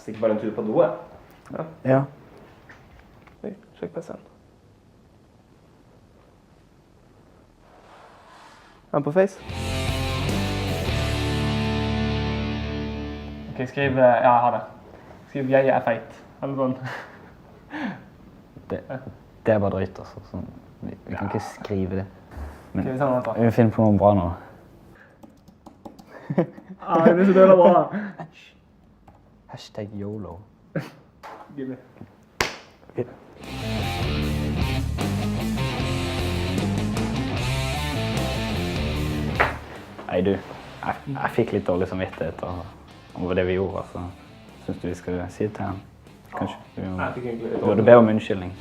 Stikker bare en tur på doet. Ja. Ja. Oi, sjekk PC-en. Er han på Face? Ok, skriv... Ja, jeg har det. Skriv 'jeg er feit'. Eller sånn. Det er bare drøyt, altså. Sånn, vi kan ikke skrive det. Men Ok, vi tar noe annet da. vi finner på noe bra nå. Det blir så død og bra. Hashtag YOLO. Gillig. Okay. Nei, du. Jeg fikk litt dårlig samvittighet over det vi gjorde, altså. Synes du vi skal si det til han? Kanskje? Nei, jeg fikk egentlig litt Du burde be om unnskyldning.